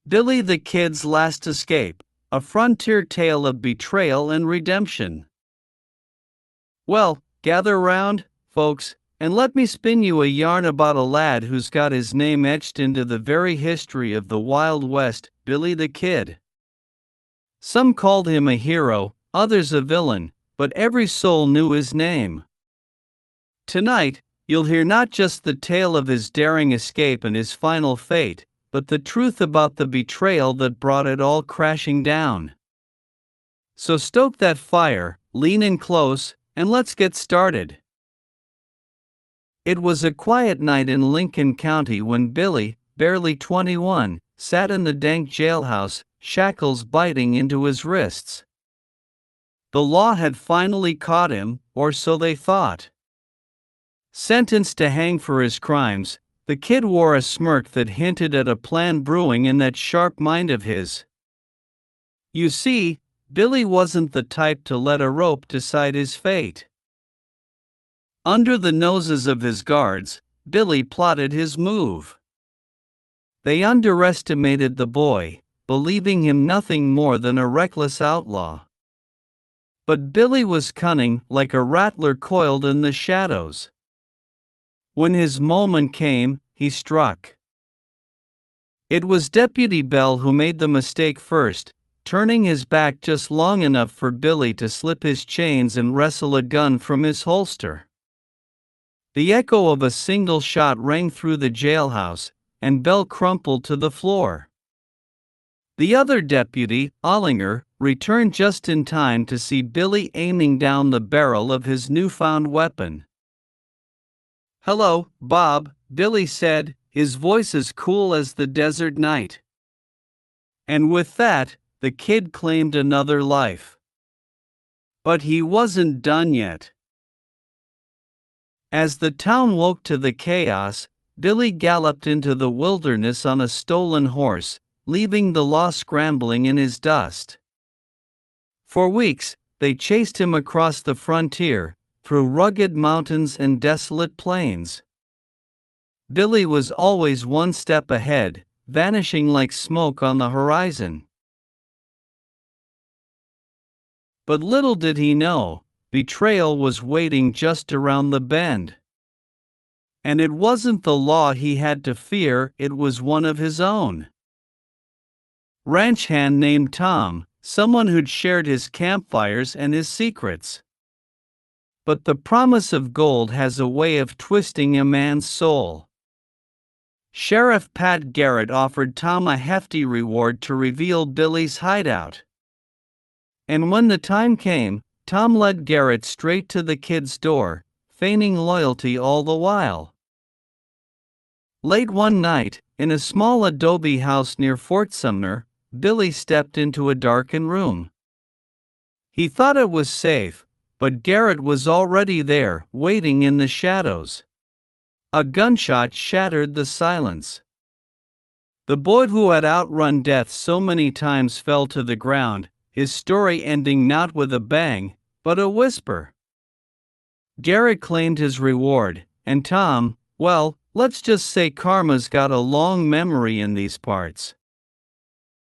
Billy the Kid's Last Escape, a frontier tale of betrayal and redemption. Well, gather round, folks, and let me spin you a yarn about a lad who's got his name etched into the very history of the Wild West, Billy the Kid. Some called him a hero, others a villain, but every soul knew his name. Tonight, you'll hear not just the tale of his daring escape and his final fate, but the truth about the betrayal that brought it all crashing down. So stoke that fire, lean in close, and let's get started. It was a quiet night in Lincoln County when Billy, barely 21, sat in the dank jailhouse, shackles biting into his wrists. The law had finally caught him, or so they thought. Sentenced to hang for his crimes, the kid wore a smirk that hinted at a plan brewing in that sharp mind of his. You see, Billy wasn't the type to let a rope decide his fate. Under the noses of his guards, Billy plotted his move. They underestimated the boy, believing him nothing more than a reckless outlaw. But Billy was cunning, like a rattler coiled in the shadows. When his moment came, he struck. It was Deputy Bell who made the mistake first, turning his back just long enough for Billy to slip his chains and wrestle a gun from his holster. The echo of a single shot rang through the jailhouse, and Bell crumpled to the floor. The other deputy, Ollinger, returned just in time to see Billy aiming down the barrel of his newfound weapon. "Hello, Bob," Billy said, his voice as cool as the desert night. And with that, the kid claimed another life. But he wasn't done yet. As the town woke to the chaos, Billy galloped into the wilderness on a stolen horse, leaving the law scrambling in his dust. For weeks, they chased him across the frontier, through rugged mountains and desolate plains. Billy was always one step ahead, vanishing like smoke on the horizon. But little did he know, betrayal was waiting just around the bend. And it wasn't the law he had to fear, it was one of his own. Ranch hand named Tom, someone who'd shared his campfires and his secrets. But the promise of gold has a way of twisting a man's soul. Sheriff Pat Garrett offered Tom a hefty reward to reveal Billy's hideout. And when the time came, Tom led Garrett straight to the kid's door, feigning loyalty all the while. Late one night, in a small adobe house near Fort Sumner, Billy stepped into a darkened room. He thought it was safe, but Garrett was already there, waiting in the shadows. A gunshot shattered the silence. The boy who had outrun death so many times fell to the ground, his story ending not with a bang, but a whisper. Garrett claimed his reward, and Tom, well, let's just say karma's got a long memory in these parts.